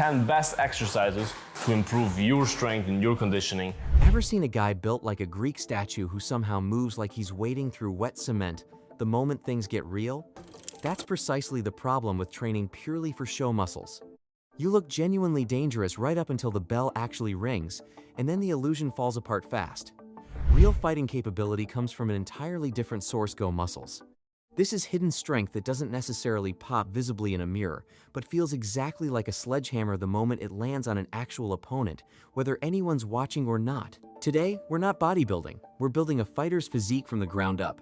10 best exercises to improve your strength and your conditioning. Ever seen a guy built like a Greek statue who somehow moves like he's wading through wet cement the moment things get real? That's precisely the problem with training purely for show muscles. You look genuinely dangerous right up until the bell actually rings, and then the illusion falls apart fast. Real fighting capability comes from an entirely different source: muscles. This is hidden strength that doesn't necessarily pop visibly in a mirror, but feels exactly like a sledgehammer the moment it lands on an actual opponent, whether anyone's watching or not. Today, we're not bodybuilding, we're building a fighter's physique from the ground up.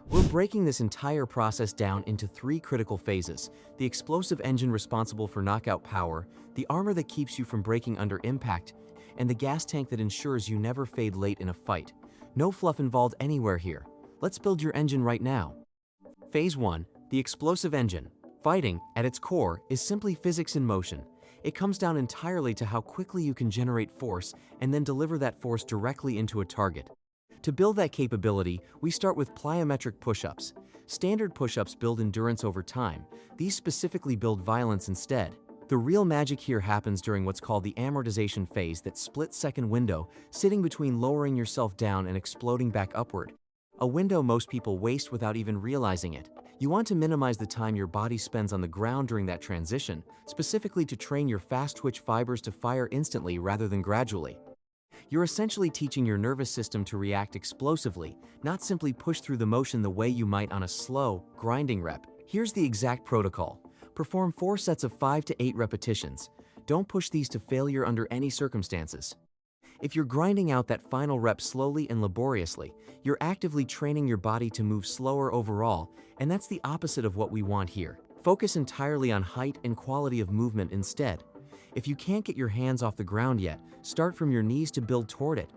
We're breaking this entire process down into 3 critical phases: the explosive engine responsible for knockout power, the armor that keeps you from breaking under impact, and the gas tank that ensures you never fade late in a fight. No fluff involved anywhere here. Let's build your engine right now. Phase 1. The explosive engine. Fighting, at its core, is simply physics in motion. It comes down entirely to how quickly you can generate force and then deliver that force directly into a target. To build that capability, we start with plyometric push-ups. Standard push-ups build endurance over time. These specifically build violence instead. The real magic here happens during what's called the amortization phase, that split-second window sitting between lowering yourself down and exploding back upward. A window most people waste without even realizing it. You want to minimize the time your body spends on the ground during that transition, specifically to train your fast-twitch fibers to fire instantly rather than gradually. You're essentially teaching your nervous system to react explosively, not simply push through the motion the way you might on a slow, grinding rep. Here's the exact protocol. Perform 4 sets of 5 to 8 repetitions. Don't push these to failure under any circumstances. If you're grinding out that final rep slowly and laboriously, you're actively training your body to move slower overall, and that's the opposite of what we want here. Focus entirely on height and quality of movement instead. If you can't get your hands off the ground yet, start from your knees to build toward it.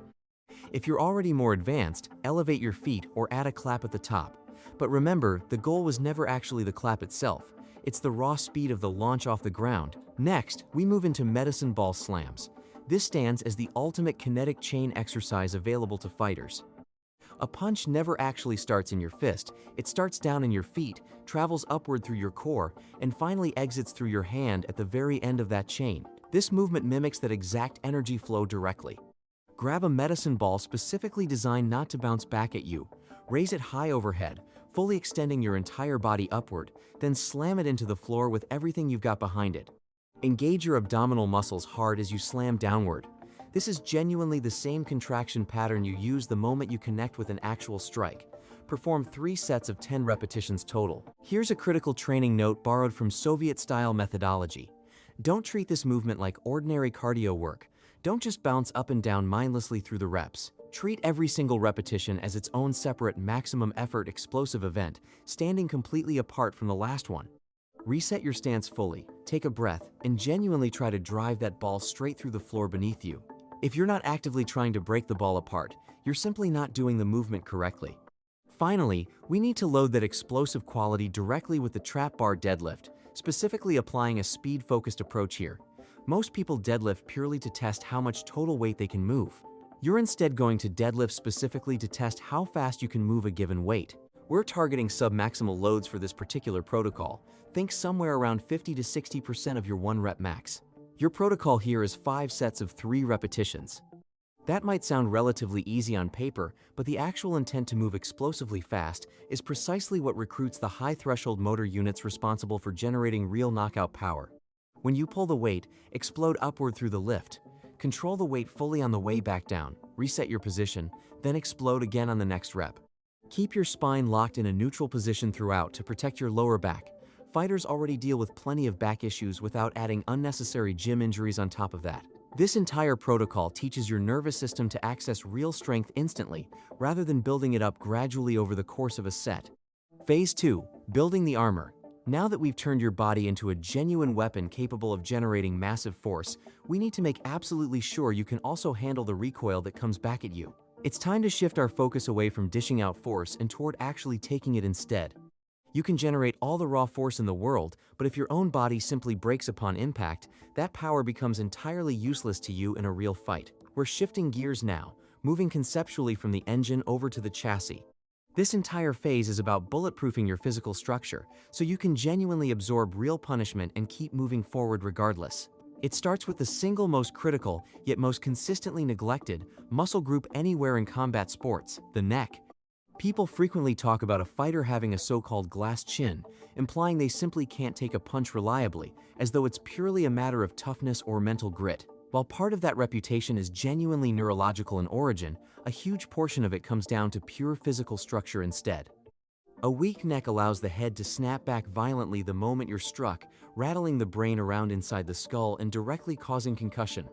If you're already more advanced, elevate your feet or add a clap at the top. But remember, the goal was never actually the clap itself. It's the raw speed of the launch off the ground. Next, we move into medicine ball slams. This stands as the ultimate kinetic chain exercise available to fighters. A punch never actually starts in your fist. It starts down in your feet, travels upward through your core, and finally exits through your hand at the very end of that chain. This movement mimics that exact energy flow directly. Grab a medicine ball specifically designed not to bounce back at you. Raise it high overhead, fully extending your entire body upward, then slam it into the floor with everything you've got behind it. Engage your abdominal muscles hard as you slam downward. This is genuinely the same contraction pattern you use the moment you connect with an actual strike. Perform 3 sets of 10 repetitions total. Here's a critical training note borrowed from Soviet-style methodology. Don't treat this movement like ordinary cardio work. Don't just bounce up and down mindlessly through the reps. Treat every single repetition as its own separate maximum effort explosive event, standing completely apart from the last one. Reset your stance fully, take a breath, and genuinely try to drive that ball straight through the floor beneath you. If you're not actively trying to break the ball apart, you're simply not doing the movement correctly. Finally, we need to load that explosive quality directly with the trap bar deadlift, specifically applying a speed-focused approach here. Most people deadlift purely to test how much total weight they can move. You're instead going to deadlift specifically to test how fast you can move a given weight. We're targeting sub-maximal loads for this particular protocol. Think somewhere around 50 to 60% of your 1 rep max. Your protocol here is 5 sets of 3 repetitions. That might sound relatively easy on paper, but the actual intent to move explosively fast is precisely what recruits the high-threshold motor units responsible for generating real knockout power. When you pull the weight, explode upward through the lift. Control the weight fully on the way back down, reset your position, then explode again on the next rep. Keep your spine locked in a neutral position throughout to protect your lower back. Fighters already deal with plenty of back issues without adding unnecessary gym injuries on top of that. This entire protocol teaches your nervous system to access real strength instantly, rather than building it up gradually over the course of a set. Phase 2. Building the armor. Now that we've turned your body into a genuine weapon capable of generating massive force, we need to make absolutely sure you can also handle the recoil that comes back at you. It's time to shift our focus away from dishing out force and toward actually taking it instead. You can generate all the raw force in the world, but if your own body simply breaks upon impact, that power becomes entirely useless to you in a real fight. We're shifting gears now, moving conceptually from the engine over to the chassis. This entire phase is about bulletproofing your physical structure, so you can genuinely absorb real punishment and keep moving forward regardless. It starts with the single most critical, yet most consistently neglected, muscle group anywhere in combat sports, the neck. People frequently talk about a fighter having a so-called glass chin, implying they simply can't take a punch reliably, as though it's purely a matter of toughness or mental grit. While part of that reputation is genuinely neurological in origin, a huge portion of it comes down to pure physical structure instead. A weak neck allows the head to snap back violently the moment you're struck, rattling the brain around inside the skull and directly causing concussion.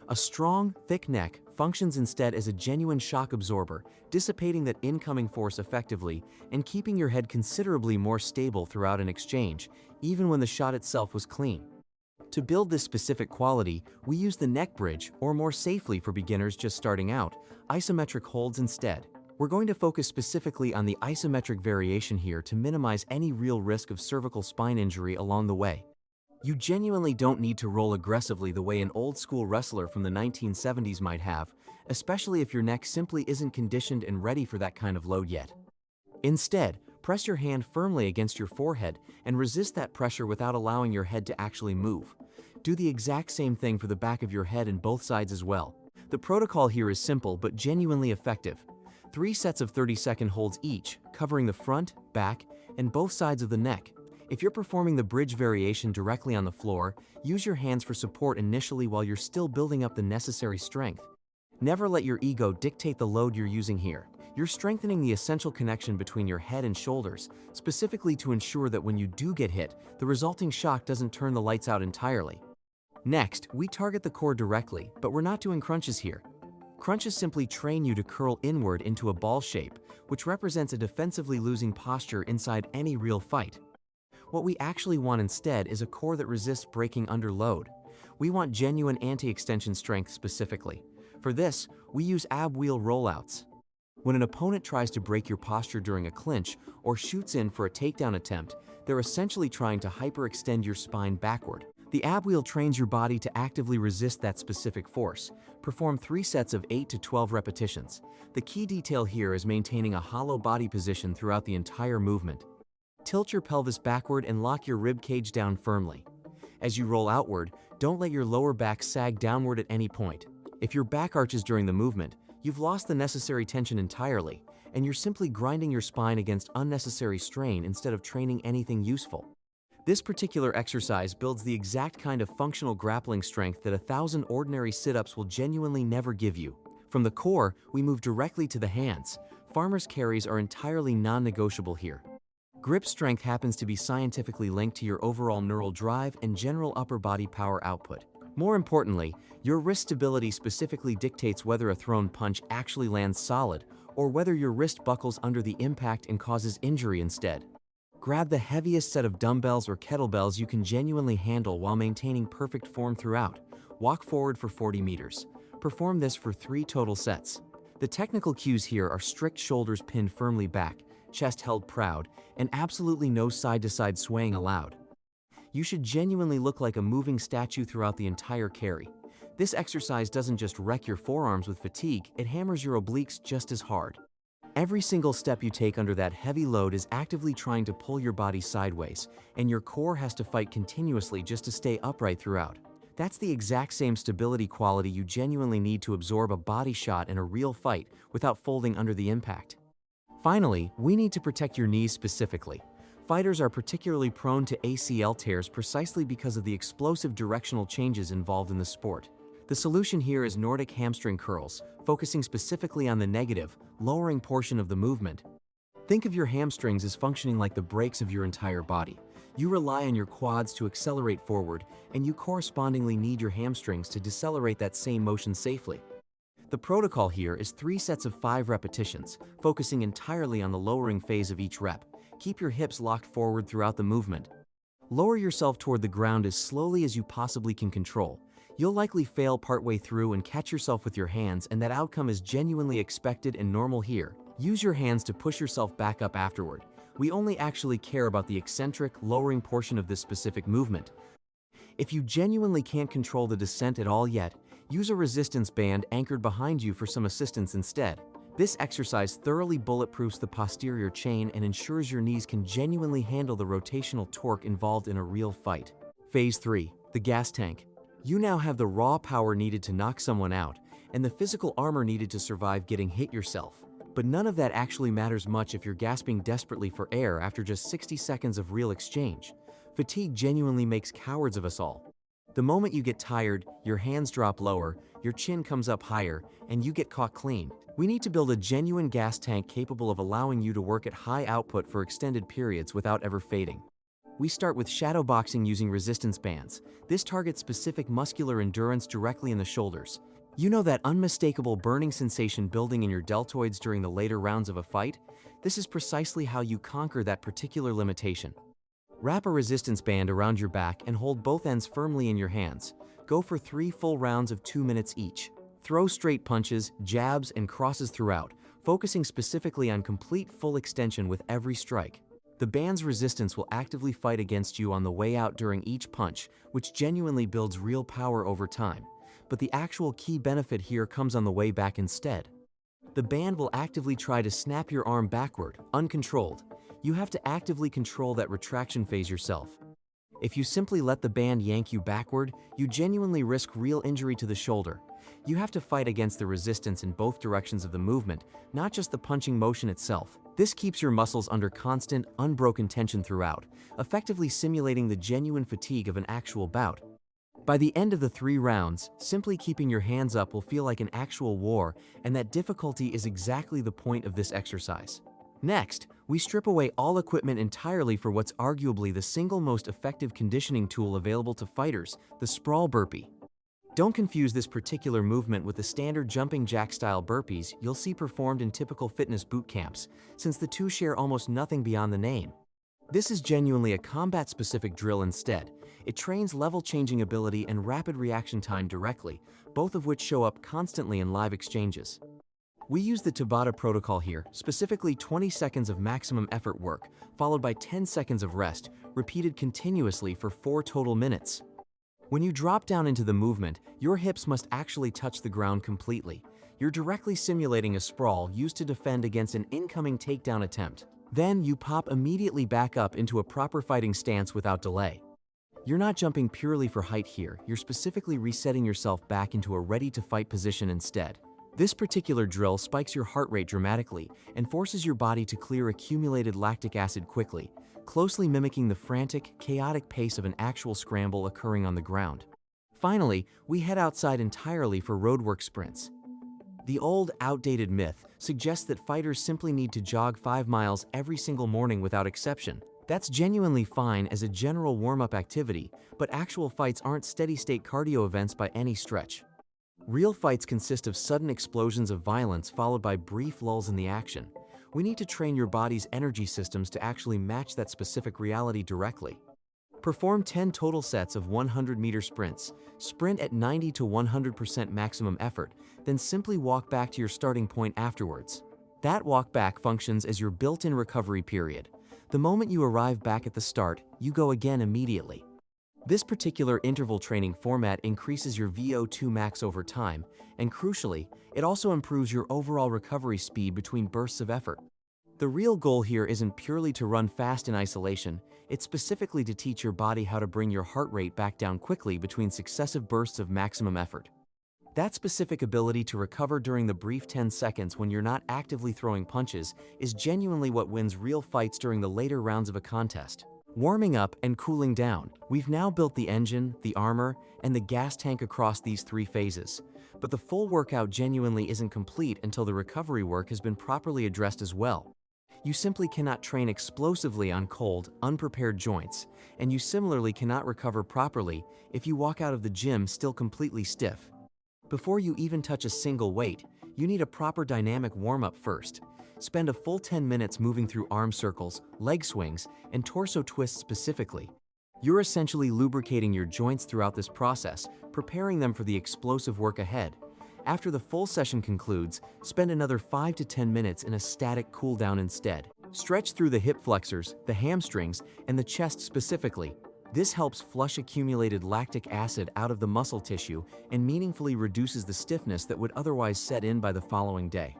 A strong, thick neck functions instead as a genuine shock absorber, dissipating that incoming force effectively and keeping your head considerably more stable throughout an exchange, even when the shot itself was clean. To build this specific quality, we use the neck bridge, or more safely for beginners just starting out, isometric holds instead. We're going to focus specifically on the isometric variation here to minimize any real risk of cervical spine injury along the way. You genuinely don't need to roll aggressively the way an old-school wrestler from the 1970s might have, especially if your neck simply isn't conditioned and ready for that kind of load yet. Instead, press your hand firmly against your forehead and resist that pressure without allowing your head to actually move. Do the exact same thing for the back of your head and both sides as well. The protocol here is simple but genuinely effective. 3 sets of 30-second holds each, covering the front, back, and both sides of the neck. If you're performing the bridge variation directly on the floor, use your hands for support initially while you're still building up the necessary strength. Never let your ego dictate the load you're using here. You're strengthening the essential connection between your head and shoulders, specifically to ensure that when you do get hit, the resulting shock doesn't turn the lights out entirely. Next, we target the core directly, but we're not doing crunches here. Crunches simply train you to curl inward into a ball shape, which represents a defensively losing posture inside any real fight. What we actually want instead is a core that resists breaking under load. We want genuine anti-extension strength specifically. For this, we use ab wheel rollouts. When an opponent tries to break your posture during a clinch or shoots in for a takedown attempt, they're essentially trying to hyperextend your spine backward. The ab wheel trains your body to actively resist that specific force. Perform 3 sets of 8 to 12 repetitions. The key detail here is maintaining a hollow body position throughout the entire movement. Tilt your pelvis backward and lock your rib cage down firmly. As you roll outward, don't let your lower back sag downward at any point. If your back arches during the movement, you've lost the necessary tension entirely, and you're simply grinding your spine against unnecessary strain instead of training anything useful. This particular exercise builds the exact kind of functional grappling strength that 1,000 ordinary sit-ups will genuinely never give you. From the core, we move directly to the hands. Farmer's carries are entirely non-negotiable here. Grip strength happens to be scientifically linked to your overall neural drive and general upper body power output. More importantly, your wrist stability specifically dictates whether a thrown punch actually lands solid or whether your wrist buckles under the impact and causes injury instead. Grab the heaviest set of dumbbells or kettlebells you can genuinely handle while maintaining perfect form throughout. Walk forward for 40 meters. Perform this for 3 total sets. The technical cues here are strict shoulders pinned firmly back, chest held proud, and absolutely no side-to-side swaying allowed. You should genuinely look like a moving statue throughout the entire carry. This exercise doesn't just wreck your forearms with fatigue, it hammers your obliques just as hard. Every single step you take under that heavy load is actively trying to pull your body sideways, and your core has to fight continuously just to stay upright throughout. That's the exact same stability quality you genuinely need to absorb a body shot in a real fight without folding under the impact. Finally, we need to protect your knees specifically. Fighters are particularly prone to ACL tears precisely because of the explosive directional changes involved in the sport. The solution here is Nordic hamstring curls, focusing specifically on the negative, lowering portion of the movement. Think of your hamstrings as functioning like the brakes of your entire body. You rely on your quads to accelerate forward, and you correspondingly need your hamstrings to decelerate that same motion safely. The protocol here is 3 sets of 5 repetitions, focusing entirely on the lowering phase of each rep. Keep your hips locked forward throughout the movement. Lower yourself toward the ground as slowly as you possibly can control. You'll likely fail partway through and catch yourself with your hands, and that outcome is genuinely expected and normal here. Use your hands to push yourself back up afterward. We only actually care about the eccentric, lowering portion of this specific movement. If you genuinely can't control the descent at all yet, use a resistance band anchored behind you for some assistance instead. This exercise thoroughly bulletproofs the posterior chain and ensures your knees can genuinely handle the rotational torque involved in a real fight. Phase 3. The gas tank. You now have the raw power needed to knock someone out, and the physical armor needed to survive getting hit yourself. But none of that actually matters much if you're gasping desperately for air after just 60 seconds of real exchange. Fatigue genuinely makes cowards of us all. The moment you get tired, your hands drop lower, your chin comes up higher, and you get caught clean. We need to build a genuine gas tank capable of allowing you to work at high output for extended periods without ever fading. We start with shadow boxing using resistance bands. This targets specific muscular endurance directly in the shoulders. You know that unmistakable burning sensation building in your deltoids during the later rounds of a fight? This is precisely how you conquer that particular limitation. Wrap a resistance band around your back and hold both ends firmly in your hands. Go for 3 full rounds of 2 minutes each. Throw straight punches, jabs, and crosses throughout, focusing specifically on complete full extension with every strike. The band's resistance will actively fight against you on the way out during each punch, which genuinely builds real power over time. But the actual key benefit here comes on the way back instead. The band will actively try to snap your arm backward, uncontrolled. You have to actively control that retraction phase yourself. If you simply let the band yank you backward, you genuinely risk real injury to the shoulder. You have to fight against the resistance in both directions of the movement, not just the punching motion itself. This keeps your muscles under constant, unbroken tension throughout, effectively simulating the genuine fatigue of an actual bout. By the end of the 3 rounds, simply keeping your hands up will feel like an actual war, and that difficulty is exactly the point of this exercise. Next, we strip away all equipment entirely for what's arguably the single most effective conditioning tool available to fighters, the sprawl burpee. Don't confuse this particular movement with the standard jumping jack-style burpees you'll see performed in typical fitness boot camps, since the two share almost nothing beyond the name. This is genuinely a combat-specific drill instead. It trains level-changing ability and rapid reaction time directly, both of which show up constantly in live exchanges. We use the Tabata protocol here, specifically 20 seconds of maximum effort work, followed by 10 seconds of rest, repeated continuously for 4 total minutes. When you drop down into the movement, your hips must actually touch the ground completely. You're directly simulating a sprawl used to defend against an incoming takedown attempt. Then you pop immediately back up into a proper fighting stance without delay. You're not jumping purely for height here, you're specifically resetting yourself back into a ready-to-fight position instead. This particular drill spikes your heart rate dramatically and forces your body to clear accumulated lactic acid quickly, closely mimicking the frantic, chaotic pace of an actual scramble occurring on the ground. Finally, we head outside entirely for roadwork sprints. The old, outdated myth suggests that fighters simply need to jog 5 miles every single morning without exception. That's genuinely fine as a general warm-up activity, but actual fights aren't steady-state cardio events by any stretch. Real fights consist of sudden explosions of violence followed by brief lulls in the action. We need to train your body's energy systems to actually match that specific reality directly. Perform 10 total sets of 100-meter sprints. Sprint at 90 to 100% maximum effort, then simply walk back to your starting point afterwards. That walk back functions as your built-in recovery period. The moment you arrive back at the start, you go again immediately. This particular interval training format increases your VO2 max over time, and crucially, it also improves your overall recovery speed between bursts of effort. The real goal here isn't purely to run fast in isolation, it's specifically to teach your body how to bring your heart rate back down quickly between successive bursts of maximum effort. That specific ability to recover during the brief 10 seconds when you're not actively throwing punches is genuinely what wins real fights during the later rounds of a contest. Warming up and cooling down. We've now built the engine, the armor, and the gas tank across these 3 phases. But the full workout genuinely isn't complete until the recovery work has been properly addressed as well. You simply cannot train explosively on cold, unprepared joints, and you similarly cannot recover properly if you walk out of the gym still completely stiff. Before you even touch a single weight, you need a proper dynamic warm-up first. Spend a full 10 minutes moving through arm circles, leg swings, and torso twists specifically. You're essentially lubricating your joints throughout this process, preparing them for the explosive work ahead. After the full session concludes, spend another 5 to 10 minutes in a static cool down instead. Stretch through the hip flexors, the hamstrings, and the chest specifically. This helps flush accumulated lactic acid out of the muscle tissue and meaningfully reduces the stiffness that would otherwise set in by the following day.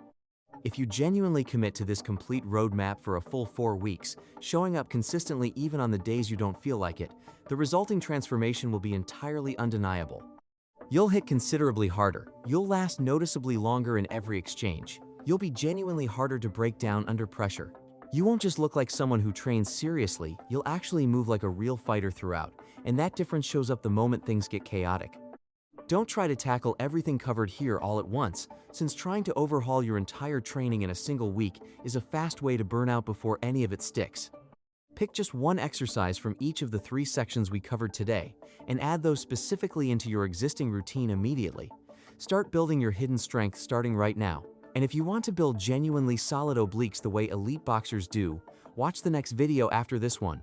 If you genuinely commit to this complete roadmap for a full 4 weeks, showing up consistently even on the days you don't feel like it, the resulting transformation will be entirely undeniable. You'll hit considerably harder. You'll last noticeably longer in every exchange. You'll be genuinely harder to break down under pressure. You won't just look like someone who trains seriously, you'll actually move like a real fighter throughout, and that difference shows up the moment things get chaotic. Don't try to tackle everything covered here all at once, since trying to overhaul your entire training in a single week is a fast way to burn out before any of it sticks. Pick just one exercise from each of the 3 sections we covered today, and add those specifically into your existing routine immediately. Start building your hidden strength starting right now. And if you want to build genuinely solid obliques the way elite boxers do, watch the next video after this one.